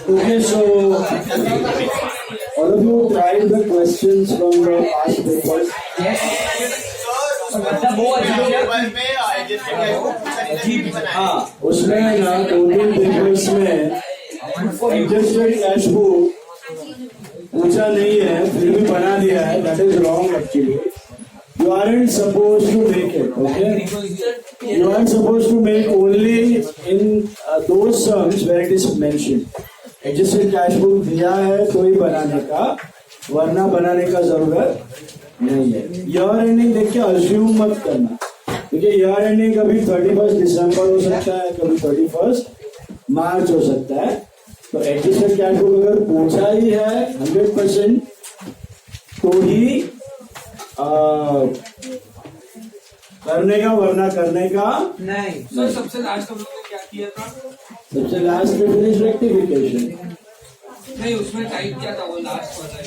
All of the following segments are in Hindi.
Okay, so all of you tried the questions from the past papers. हाँ, उसमें ना 2-3 पेपर्स में एडजस्टेड कैश बुक पूछा नहीं है, फिर भी बना दिया है. That is wrong actually. You aren't supposed to make it, okay? You are supposed to make only in those terms where it is mentioned. Adjusted cash book दिया है तो ही बनाने का, वरना बनाने का जरूरत नहीं है. ईयर एंडिंग देख के अज्यूम मत करना, क्योंकि ईयर एंडिंग कभी 31 दिसंबर हो सकता है, कभी 31 मार्च हो सकता है. तो एडजस्टेड कैश बुक अगर पूछा ही है 100% तो ही करने का, वरना करने का नहीं. सर सबसे लास्ट हम लोग ने क्या किया था? सबसे लास्ट में फिनिश रेक्टिफिकेशन. नहीं, उसमें टाइप क्या था वो लास्ट वाला?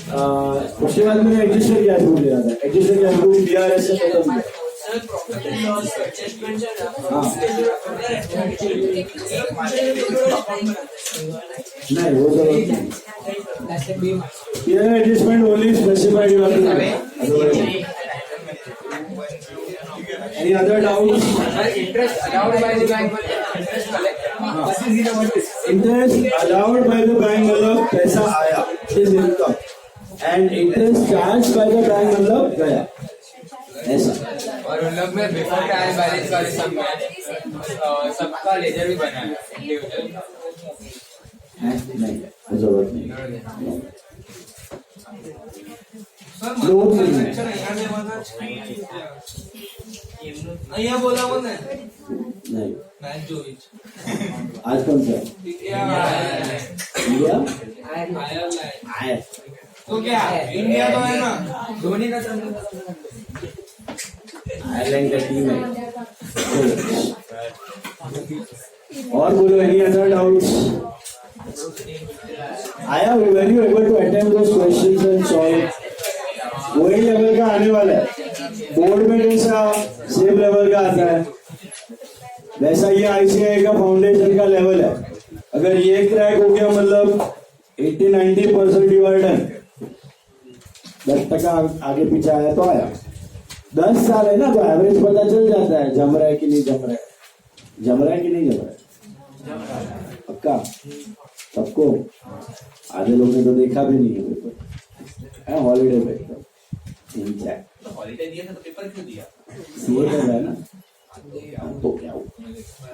उसके बाद मैंने एडजस्टेड कैश बुक लिया था. एडजस्टेड कैश बुक बीआरएस से खत्म किया. नहीं, वो जरूरत नहीं. Adjustment only specified you have to do. Any other doubts? Interest allowed by the bank. Interest allowed by the bank मतलब पैसा आया, is income, and interest charged by the bank मतलब गया, ऐसा. और उन लोग में बिफोर ट्रायल बैलेंस वाले सब में सबका लेजर भी बनाया है. नहीं, जरूरत नहीं. અહીંયા બોલાવો ને. नहीं. मैच जोविच. आज कौन सा इंडिया आया? तो क्या इंडिया तो है ना, धोनी का आयरलैंड का टीम है. और बोलो, एनी अदर डाउट्स? आया, were you able to attempt those questions and solve? वही लेवल का आने वाला है. बोर्ड में जैसा सेम लेवल का आता है, वैसा ये आईसीआई का फाउंडेशन का लेवल है. अगर ये क्रैक हो गया मतलब 80-90% यू आर डन. 10% आगे पीछे आया तो आया. 10 साल है ना, तो एवरेज पता चल जाता है जम रहा है कि नहीं जम रहा है. जम रहा है कि नहीं जम रहा है? पक्का सबको. आधे लोग ने तो देखा भी नहीं है पेपर. हॉलीडे पे हॉलीडे दिया था तो पेपर क्यों दिया? सीए कर रहा है ना, तो क्या हो,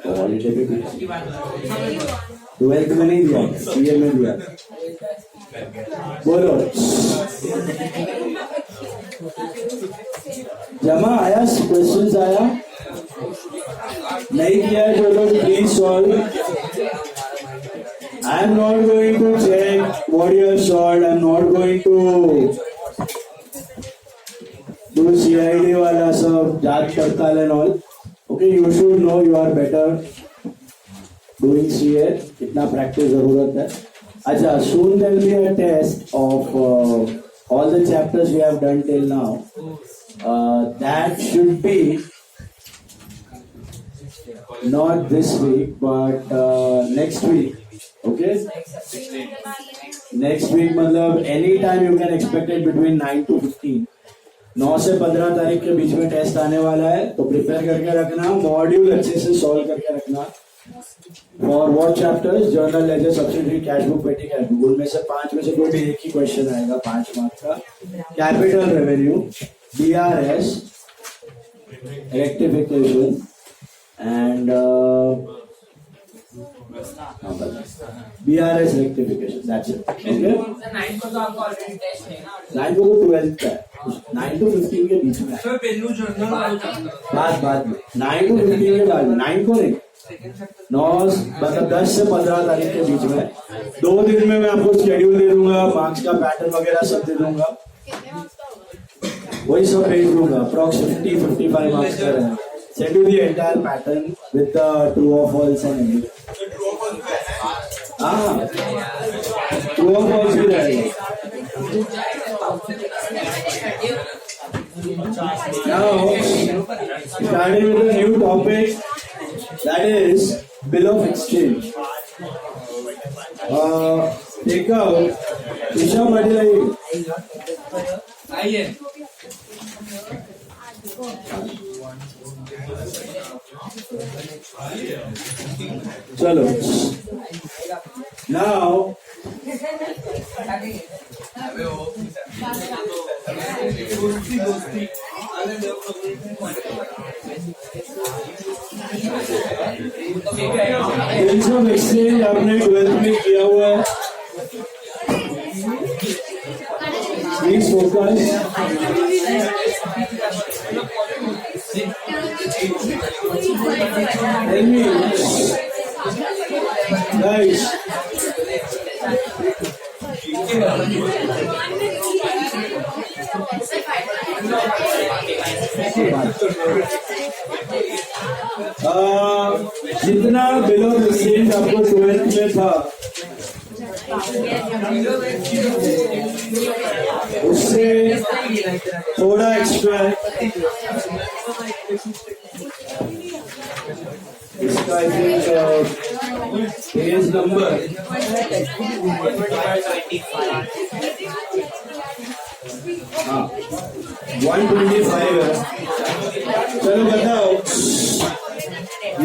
तो हॉलीडे पे 12th में नहीं दिया, सीए में दिया. बोलो, जमा आया, क्वेश्चंस आया? नहीं किया है जो लोग please solve. I am not going to check what you have solved. I am not going to do CID वाला सब जांच पड़ताल and all. Okay, you should know you are better doing CA. कितना प्रैक्टिस जरूरत है. अच्छा, soon there will be a test of all the chapters we have done till now. That should be not this week but next week. Okay, next week मतलब any time you can expect it between 9 to 15. 9 से 15 तारीख के बीच में टेस्ट आने वाला है, तो प्रिपेयर करके रखना. मॉड्यूल अच्छे से सॉल्व करके रखना. For what chapters? Journal, ledger, subsidiary, cash book, petty cash book. उनमें से 5 में से कोई भी एक ही क्वेश्चन आएगा 5 मार्क्स का. Capital revenue, BRS, rectification and BRS rectification. That's it. Okay. 9 को तो आपको ऑलरेडी टेस्ट है ना. 9 को तो 12th का है. 9 to 15 के बीच में. सर पेनू जर्नल बाद में 9 to 15 के बाद में. 9 को नहीं, 9 मतलब 10 से 15 तारीख के बीच में. 2 दिन में मैं आपको शेड्यूल दे दूंगा, मार्क्स का पैटर्न वगैरह सब दे दूंगा. वही सब भेज दूंगा. अप्रॉक्स 50-55 मार्क्स का रहेगा. Send you the entire pattern with the true or false and everything. True or false भी रहेगा. Now, starting with a new topic, that is bill of exchange take out Isha Patil आइए चलो नाउ बिल्स ऑफ एक्सचेंज आपने 12th में किया हुआ है please focus Tell me, guys. जितना बिल ऑफ एक्सचेंज आपको 12th में था उससे थोड़ा एक्स्ट्रा है इसका आई थिंक पेज नंबर हाँ 125 है। चलो बताओ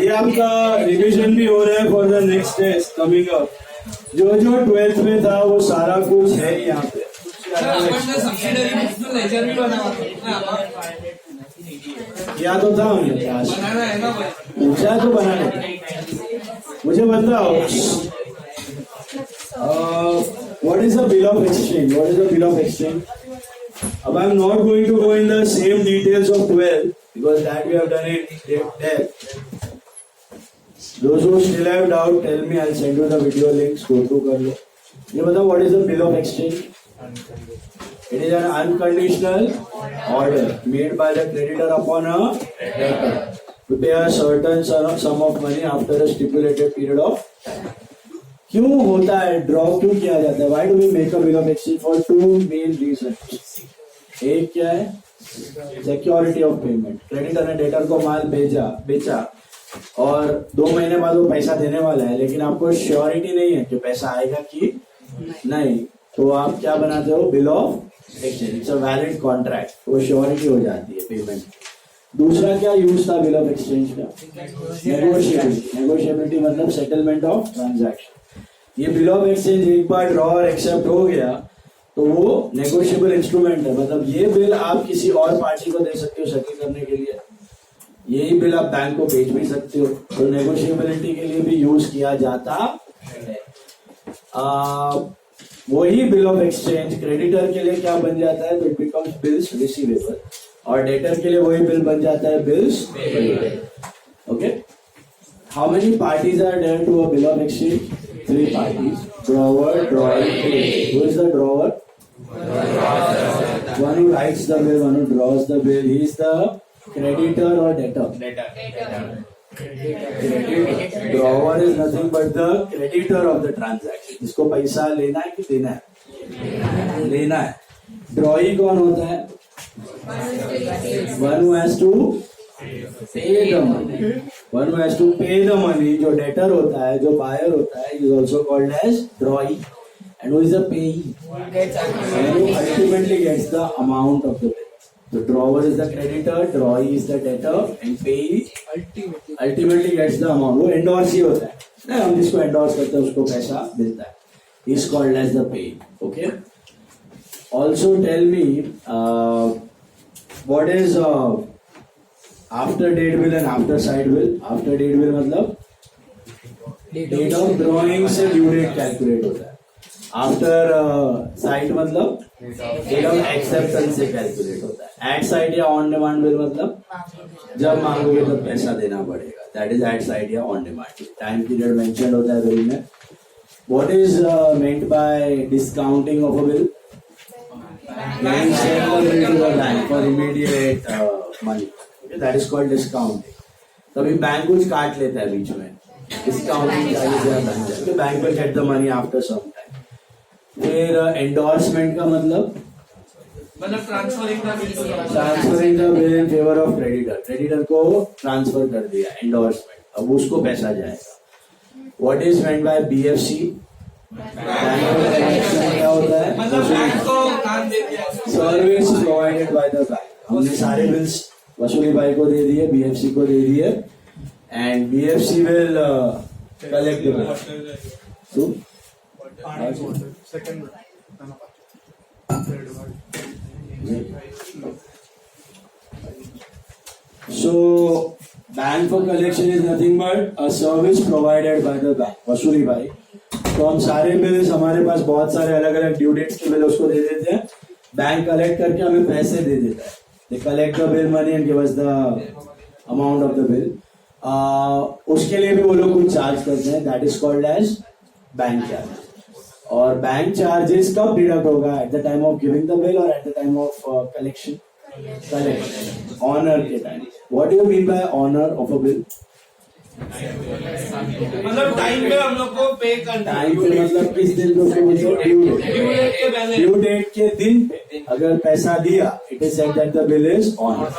ये आपका रिवीजन भी हो रहा है for the next test coming up. जो 12th में था वो सारा कुछ है यहाँ पे क्या तो था उन्हें पूछा तो बनाने। मुझे बताओ what is the bill of exchange? What is the bill of exchange? अब I am not going to go in the same details of 12 because that we have done it depth. Those who still have doubt, tell me. I'll send you the video links. Go through कर लो। ये बताओ what is the bill of exchange? It is an unconditional order made by the creditor upon a debtor to pay a certain sum of money after a stipulated period of time. क्यों होता है ड्रॉ क्यों किया जाता है? Why do we make a bill of exchange? For two main reasons. एक क्या है? Security of payment. क्रेडिटर ने डेटर को माल बेचा और 2 महीने बाद वो पैसा देने वाला है लेकिन आपको श्योरिटी नहीं है कि पैसा आएगा कि नहीं, तो आप क्या बनाते हो? Bill of exchange. It's a valid contract, वो श्योरिटी हो जाती है पेमेंट। दूसरा क्या यूज था बिल ऑफ एक्सचेंज का? नेगोशिएबिलिटी। नेगोशिएबिलिटी मतलब सेटलमेंट ऑफ ट्रांजैक्शन। ये बिल ऑफ एक्सचेंज एक बार ड्रॉ और एक्सेप्ट हो गया तो वो नेगोशिएबल इंस्ट्रूमेंट है, मतलब ये बिल आप किसी और पार्टी को दे सकते हो सेटल करने के लिए, यही बिल आप बैंक को भेज भी सकते हो, तो नेगोशिएबिलिटी के लिए भी यूज किया जाता है। वही बिल ऑफ एक्सचेंज क्रेडिटर के लिए क्या बन जाता है? तो इट बिकम्स बिल्स रिसीवेबल और डेटर के लिए वही बिल बन जाता है bills payable. Okay, how many parties are there to a bill of exchange? 3 parties: drawer, drawee, payee. Who is the drawer? One who writes the bill, one who draws the bill. He is the creditor or debtor? Creditor. Drawer is nothing but the creditor of the transaction. इसको पैसा लेना है कि देना है? लेना है। Drawee कौन होता है? One who has to pay the money. One who has to pay the money. जो debtor होता है, जो buyer होता है, is also called as drawee. And who is the payee? And who ultimately gets the amount of the bill. The drawer is the creditor, drawee is the debtor, and payee ultimately gets the amount. वो endorse ही होता है, हम जिसको endorse करते हैं उसको पैसा मिलता है. He is called as the payee. Okay. Also tell me what is after date bill and after side bill? After date bill मतलब date of drawing से due date calculate होता है. आफ्टर साइट मतलब डेट ऑफ एक्सेप्टेंस से कैलकुलेट होता है. एट साइट या ऑन डिमांड बिल मतलब जब मांगोगे तब पैसा देना पड़ेगा. दैट इज एट साइट या on demand. Time period mention होता है बिल में. What is meant by discounting of a bill? Send the bill to the bank for immediate money. That is called discounting. तभी बैंक कुछ काट लेता है बीच में, डिस्काउंटिंग चार्जेस या bank will get the money after some time. फिर एंडोर्समेंट का मतलब transferring the bill in favour of creditor. Creditor को ट्रांसफर कर दिया एंडोर्समेंट, अब उसको पैसा जाएगा. What is meant by BFC? क्या होता है? मतलब बैंक को काम दे दिया service provided by the bank. हमने सारे बिल्स वसूली भाई को दे दिए, BFC को दे दिए, and BFC will collect the bill. So So bank for collection is nothing but a service provided by the bank. वसूली भाई. तो हम सारे बिल्स, हमारे पास बहुत सारे अलग अलग ड्यू डेट्स के बिल उसको दे देते हैं. बैंक कलेक्ट करके हमें पैसे दे देता है. They collect the bill money and give us the amount of the bill. उसके लिए भी वो लोग कुछ चार्ज करते हैं. That is called as bank charge. और बैंक चार्जेस कब डिडक्ट होगा? At the time of giving the bill or at the time of collection? Collection. Honour के time. What do you mean by honour of a bill? मतलब टाइम पे हम लोग को पे करना. टाइम पे मतलब किस दिन को? ड्यू डेट के दिन पे अगर पैसा दिया, it is said that the bill is honour.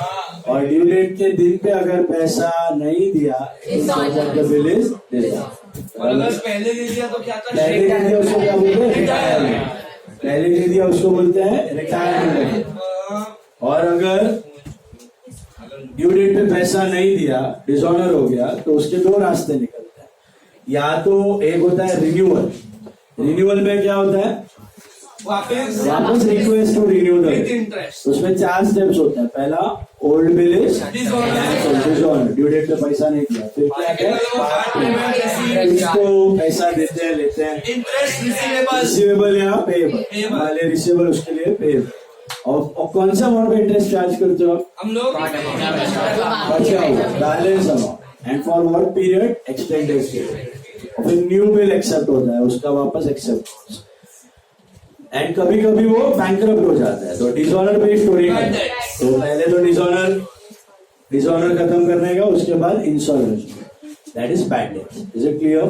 और ड्यू डेट के दिन पे अगर पैसा नहीं दिया, it is said that the bill is dishonour. और अगर पहले दे दिया तो क्या था? पहले दे दिया उसको क्या बोलते हैं? रिटायरमेंट. पहले दे दिया उसको बोलते हैं रिटायरमेंट. और अगर ड्यू डेट पे पैसा नहीं दिया, डिसऑनर हो गया, तो उसके दो रास्ते निकलते हैं. या तो एक होता है रिन्यूअल. रिन्यूअल में क्या होता है? वापस request to renew the bill. उसमें 4 स्टेप्स होते हैं. पहला, old bill is dishonour. Due date पे पैसा नहीं दिया. फिर क्या है? इसको पैसा देते हैं, लेते हैं. रिसीवेबल या पेएबल. वाले रिसीवेबल, उसके लिए पेएबल. और कौन सा अमाउंट पे इंटरेस्ट चार्ज करते हो? हम लोग बचा हुआ balance amount. And for what period? Extended period. और फिर न्यू बिल एक्सेप्ट होता है, उसका वापस एक्सेप्ट. एंड कभी कभी वो बैंकरप्ट हो जाता है. तो डिसऑनर पे स्टोरी है. तो पहले तो डिसऑनर खत्म करने का, उसके बाद insurance. That is bad debt. Is it clear?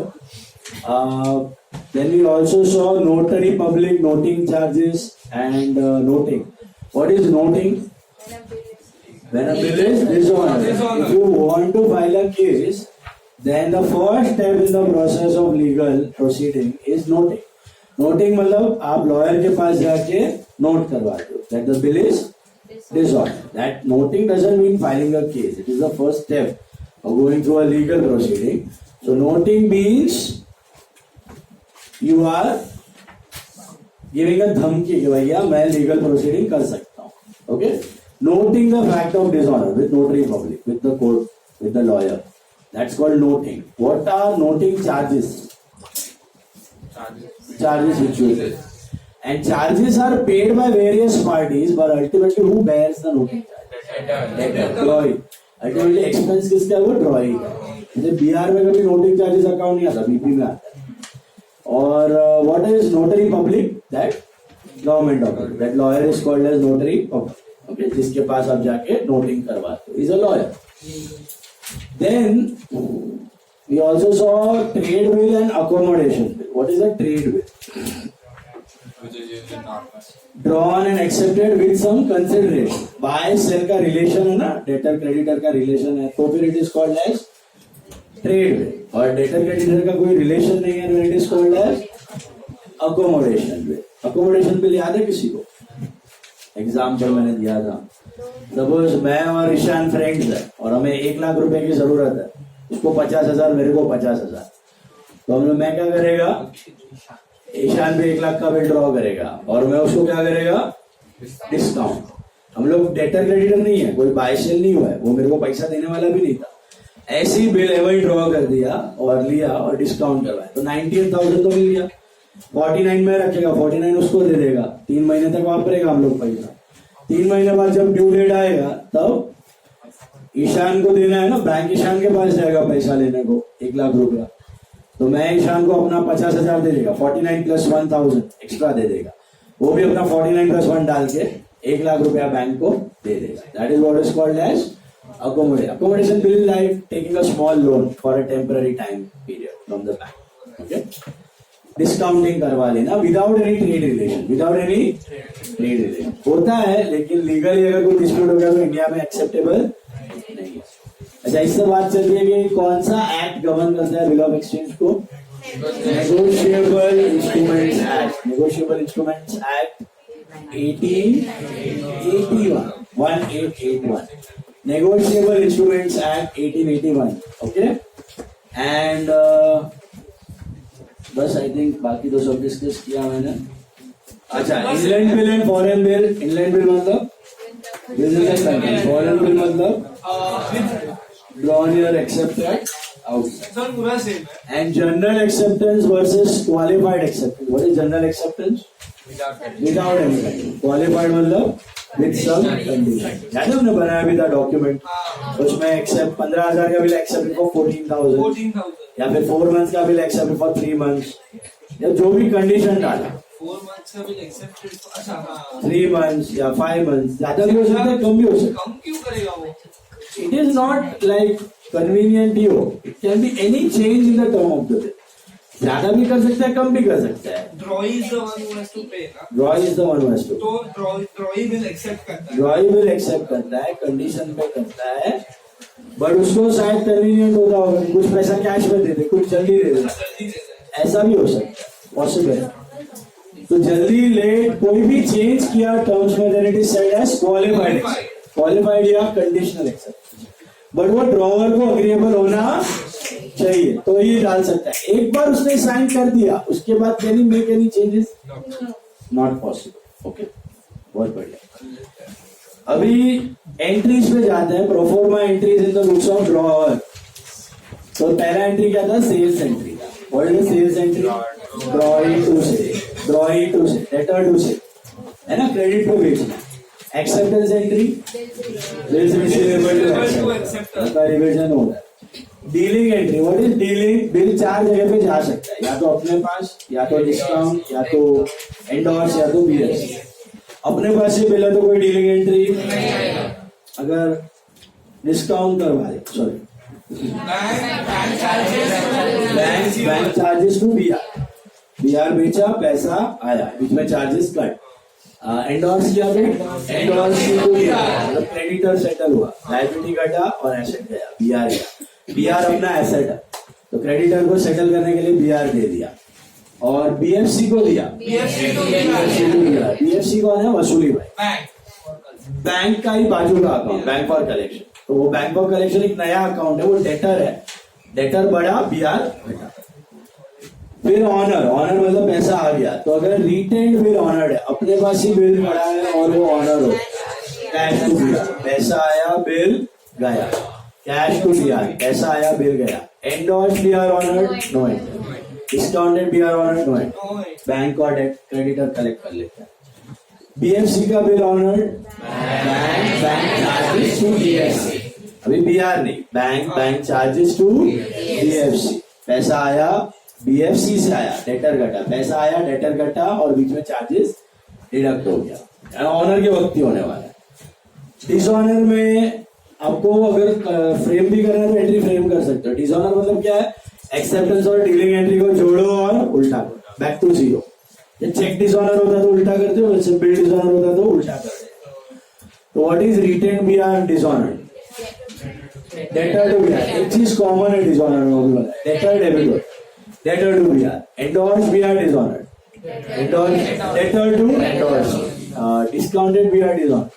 Then we also saw notary public noting charges and noting. What is noting? When a bill is dishonored. If you want to file a case, then the first step in the process of legal proceeding is noting. Noting मतलब आप lawyer के पास जाके note करवाते हो that the bill is dishonored. That noting doesn't mean filing a case. It is the first step of going through a legal proceeding. So noting means you are giving a धमकी कि भैया मैं लीगल प्रोसीडिंग कर सकता हूँ. Okay. Noting the fact of dishonour with notary public, with the court, with the lawyer. That's called noting. What are noting charges? Charges which you pay. And charges are paid by various parties, but ultimately who bears the noting charge? Drawee. Ultimately expense किसका है? वो ड्रॉई का. जैसे बिहार में कभी नोटिंग चार्जेस अकाउंट नहीं आता, BP में आता है. और what is notary public? That government office. That lawyer is called as notary public. Okay, जिसके पास आप जाके नोटिंग करवाते हो, is a lawyer. Then we also saw trade bill and accommodation bill. What is a trade bill? Drawn and accepted with some consideration. Buy sell का relation है ना, debtor creditor का relation है, तो फिर it is called as trade bill. और debtor creditor का कोई relation नहीं है, तो it is called as accommodation bill. accommodation bill याद है किसी को? एग्जाम पर मैंने दिया था. सपोज मैं और ईशान फ्रेंड्स है और हमें 1 लाख रुपए की जरूरत है. उसको 50,000, मेरे को 50,000. तो हम लोग, मैं क्या करेगा? ईशान पे 1 लाख का बिल ड्रॉ करेगा और मैं उसको क्या करेगा? डिस्काउंट. हम लोग डेटर क्रेडिटर नहीं है, कोई बाय सेल नहीं हुआ है, वो मेरे को पैसा देने वाला भी नहीं था. ऐसी बिल एवं ड्रॉ कर दिया और लिया और डिस्काउंट करवाया, तो 98,000 तो मिल गया. 49 में रखेगा, 49 उसको दे देगा. 3 महीने तक वापरेगा हम लोग पैसा. 3 महीने बाद जब ड्यू डेट आएगा तब ईशान को देना है ना, बैंक ईशान के पास जाएगा पैसा लेने को 1 लाख रुपया. तो मैं ईशान को अपना 50,000 दे देगा, 49 + 1,000 एक्स्ट्रा दे देगा. वो भी अपना 49 + 1 डाल के 1 लाख रुपया बैंक को दे देगा. That is what is called as accommodation. Accommodation bill is like taking a small loan for a temporary time period from the bank. Okay. Discounting करवा लेना without any trade relation. Without any trade relation होता है, लेकिन लीगली अगर कोई डिस्प्यूट हो गया तो इंडिया में एक्सेप्टेबल नहीं है. अच्छा, इससे बात चलती है कि कौन सा एक्ट गवर्न करता है बिल ऑफ एक्सचेंज को? Negotiable instruments act. Negotiable instruments act 1881। Negotiable Instruments Act 1881. Okay, and बस आई थिंक बाकी दो सब डिस्कस किया मैंने। अच्छा, inland bill and foreign bill. Inland bill मतलब बिजनेस कंट्री, फॉरेन बिल मतलब drawn year accepted outside, and general acceptance versus qualified acceptance. What is general acceptance? Without any condition. Qualified मतलब विद सम कंडीशन। याद है हमने बनाया भी था डॉक्यूमेंट, उसमें एक्सेप्ट 15,000 का बिल एक्सेप्ट फॉर 14,000, या फिर 4 मंथ्स का बिल एक्सेप्ट फॉर 3 मंथ्स, या जो भी कंडीशन डाला। 4 मंथ्स का बिल एक्सेप्टेड, अच्छा हाँ, 3 मंथ्स या 5 मंथ्स, ज्यादा भी हो सकता है, कम भी हो सकता है। कम क्यों करेगा वो? It is not like convenient ही हो, it can be any change in the term of the bill. ज्यादा भी कर सकता है, कम भी कर सकता है। Drawee is the one who has to pay ना। Drawee is the one who has to. तो ड्रॉई बिल एक्सेप्ट करता है। ड्रॉई बिल एक्सेप्ट करता है, कंडीशन पे करता है, बट उसको शायद कन्वीनियंट होता होगा, कुछ पैसा कैश में दे दे, कुछ जल्दी दे दे, जल्दी दे दे। ऐसा भी हो सकता है, पॉसिबल है। तो जल्दी लेट कोई भी चेंज किया टर्म्स में, then it is said as qualified या कंडीशनल एक्सेप्टेंस। बट वो ड्रॉवर को अग्रीएबल होना चाहिए, तो ये डाल सकता है। एक बार उसने साइन कर दिया, उसके बाद can he make any changes? Not possible. Okay, बहुत बढ़िया। अभी एंट्रीज पे जाते हैं, proforma entries in the books of drawer. तो पहला एंट्री क्या था? सेल्स एंट्री का। What is the sales entry? Drawee to से, ड्रॉई टू से, डेटर टू से, है ना, क्रेडिट को बेचना। Acceptance entry, bills receivable to accept का रिवीजन होगा। Dealing entry, what is dealing? Bill 4 जगह पे जा सकता है, या तो अपने पास, या तो डिस्काउंट, या तो एंडोर्स, या तो बीएस। अपने पास से बिल है तो कोई डीलिंग एंट्री। अगर डिस्काउंट करवा दे, sorry, bank charges to BR बेचा, पैसा आया, बीच में चार्जेस कट। एंडोर्स किया तो एंडोर्स टू बीआर, मतलब क्रेडिटर सेटल हुआ, लायबिलिटी कटा और एसेट गया, बीआर गया। बीआर अपना एसेट है, तो क्रेडिटर को सेटल करने के लिए बीआर दे दिया, और बीएफसी को दिया। बीएफसी कौन है? वसूली भाई, बैंक का ही बाजू का अकाउंट, बैंक फॉर कलेक्शन। तो वो बैंक फॉर कलेक्शन एक नया अकाउंट है, वो डेटर है, डेटर बढ़ा, बीआर घटा। फिर ऑनर, ऑनर मतलब पैसा आ गया। तो अगर रिटेन्ड बिल ऑनर्ड है, अपने पास ही बिल पड़ा है और वो ऑनर हो, कैश टू बीआर, पैसा आया, बिल गया। कैश टू बीआर, पैसा आया, बिल गया। Endorse BR honoured, no endorse. Discounted BR honoured, no endorse. Bank और क्रेडिटर कलेक्ट कर लेता है। बीएफसी का bill honoured, bank charges to BFC, अभी बीआर नहीं, बैंक चार्जेस टू बीएफसी। पैसा आया, बीएफसी से आया, डेटर घटा, पैसा आया, डेटर घटा, और बीच में चार्जेस डिडक्ट हो गया। ऑनर के वक्त ही होने वाला है। डिसऑनर में आपको अगर फ्रेम भी करना है तो एंट्री फ्रेम कर सकते हो। डिसऑनर मतलब क्या है? एक्सेप्टेंस और डीलिंग एंट्री को जोड़ो और उल्टा करो, back to zero. Cheque dishonour होता तो उल्टा करते हो, वैसे बिल डिसऑनर होता तो उल्टा करते हो। तो what is retained BR dishonour? Debtor to BR, एक चीज कॉमन है डिसऑनर में, debtor debtor, debtor to BR, endorse BR dishonour, debtor to endorse, discounted BR dishonour,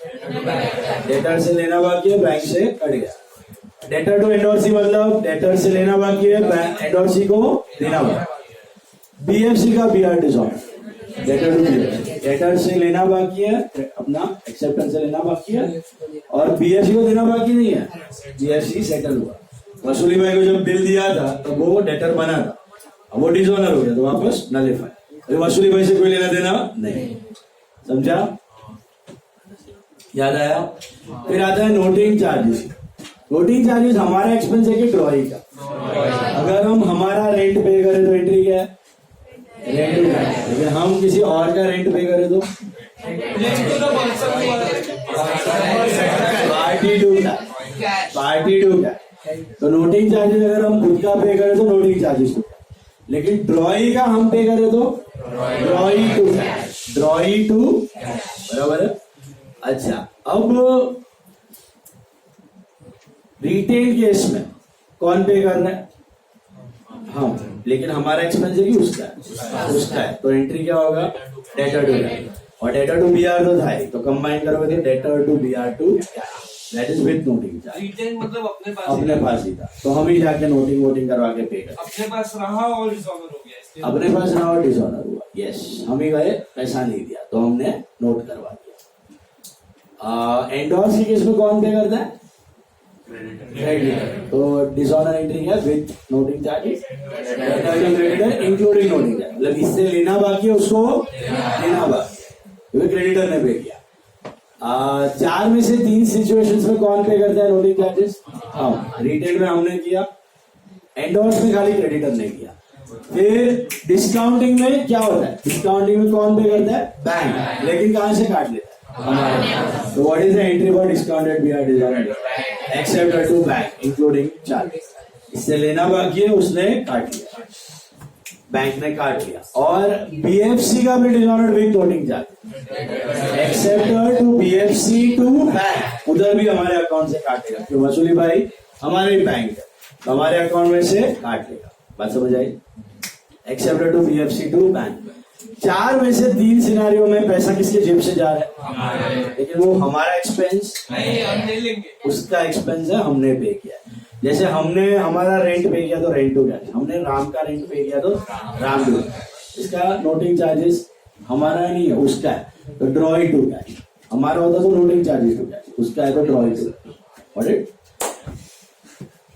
debtor से लेना बाकी है, बैंक से कट गया। डेटर टू एंडोर्सी मतलब डेटर से लेना बाकी है, एंडोर्सी को देना बाकी। बीएफसी का BR dishonour, debtor to BFC, debtor से लेना बाकी है, अपना एक्सेप्टेंस से लेना बाकी है, और बीएफसी को देना बाकी नहीं है, बीएफसी सेटल हुआ। वसूली भाई को जब बिल दिया था तो वो डेटर बना था, अब वो डिसऑनर हो गया तो वापस नलिफाई। वसूली भाई से कोई लेना देना नहीं, समझा? याद आया? फिर आता है नोटिंग चार्जेस। नोटिंग चार्जेस हमारा एक्सपेंस है कि ड्रॉई का? अगर हम हमारा रेंट पे करें तो एंट्री क्या है? रेंट का। अगर हम किसी और का रेंट पे करें तो पार्टी टू का। तो नोटिंग चार्जेस अगर हम खुद का पे करें तो नोटिंग चार्जेस, लेकिन ड्रॉई का हम पे करें तो ड्रॉई टू, ड्रॉई टू, बराबर है। अच्छा, अब रिटेल केस में कौन पे करना है? हम, लेकिन हमारा एक्सपेंस है कि उसका है? उसका है, तो एंट्री क्या होगा? डेटर टू कैश, और डेटर टू बीआर तो था ही, तो कंबाइन करोगे तो debtor to BR to that is with noting charge. Retail मतलब अपने पास अपने पास ही था, तो हम ही जाके नोटिंग वोटिंग करवा के पे कर, अपने पास रहा और डिसऑनर हो गया इसलिए अपने पास रहा और डिसऑनर हुआ, यस, हम ही गए, पैसा नहीं दिया तो हमने नोट करवा दिया। एंडोर्स के केस में कौन पे करता है? क्रेडिटर, तो डिसऑनर एंट्री है with noting charges, creditor including noting charge, मतलब इससे लेना बाकी है उसको देना बाकी है, क्योंकि क्रेडिटर ने पे किया। 4 में से 3 सिचुएशंस में कौन पे करता है नोटिंग चार्जेस? हम, रिटेल में हमने किया, एंडोर्स में खाली क्रेडिटर ने किया। फिर डिस्काउंटिंग में क्या होता है? डिस्काउंटिंग में कौन पे करता है? बैंक, लेकिन कहां से काट लेता है? हमारे। तो what is the entry for discounted BR dishonour? Accept to bank including charges, इससे लेना बाकी है उसने काट लिया, बैंक ने काट लिया। और बीएफसी का भी dishonour with noting charge, accept to BFC to bank, उधर भी हमारे अकाउंट से काटेगा, क्यों? वसूली भाई हमारे ही बैंक है, तो हमारे अकाउंट में से काट लेगा। बात समझ आई? Accept to BFC to bank. 4 में से 3 सिनारियों में पैसा किसके जेब से जा रहा है? लेकिन वो हमारा एक्सपेंस नहीं, हम नहीं लेंगे, उसका एक्सपेंस है, हमने पे किया। जैसे हमने हमारा रेंट पे किया तो रेंट टू कैश, हमने राम का रेंट पे किया तो राम टू कैश, इसका नोटिंग चार्जेस हमारा नहीं है, उसका है, तो ड्रॉइंग टू कैश। हमारा होता तो नोटिंग चार्जेस टू कैश, उसका है तो ड्रॉइंग टू कैश।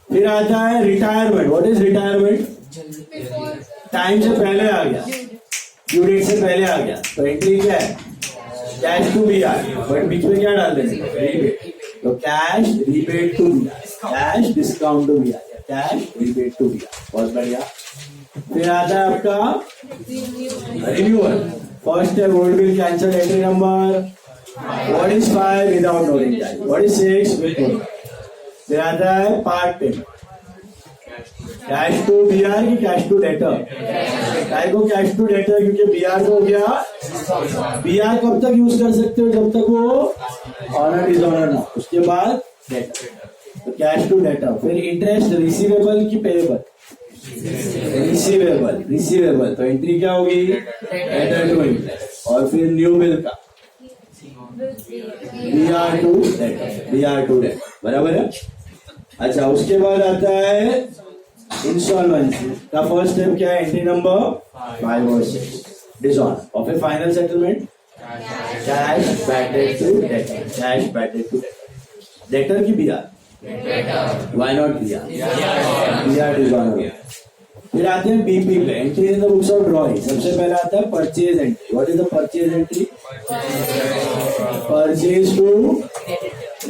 फिर आता है retirement. What is retirement? Time से पहले आ गया, ड्यू डेट से पहले आ गया, तो एंट्री क्या है? कैश टू बीआर, बट बीच में क्या डाल देंगे? रीबेट, तो cash rebate to BR, cash discount to BR, cash rebate to BR. बहुत बढ़िया। फिर आता है आपका रिन्यूअल। फर्स्ट है gold bill cancel, entry number what is 5 without noting charge, what is 6 with noting. फिर आता है part payment, cash to BR की कैश टू डेटर, को कैश टू डेटर, क्योंकि बीआर तो हो गया। बीआर कब तक यूज कर सकते हो? जब तक वो ऑनर डिसऑनर ना, उसके बाद डेटर, तो कैश टू डेटर। फिर इंटरेस्ट रिसीवेबल की पेएबल, रिसीवेबल, रिसीवेबल, तो एंट्री क्या होगी? Debtor to interest. और फिर न्यू बिल का BR to debtor, BR to debtor, बराबर है। अच्छा, उसके बाद आता है इंस्टॉलमेंट का फर्स्ट स्टेप क्या है? एंट्री नंबर 5 और 6 डिसऑनर, और फिर final settlement cash bad debt to debtor, cash bad debt to debtor. Debtor की BR, why not BR? BR dishonour. फिर आते हैं बीपी पे, entry in the books of drawing. सबसे पहले आता है purchase entry. What is the purchase entry? Purchase to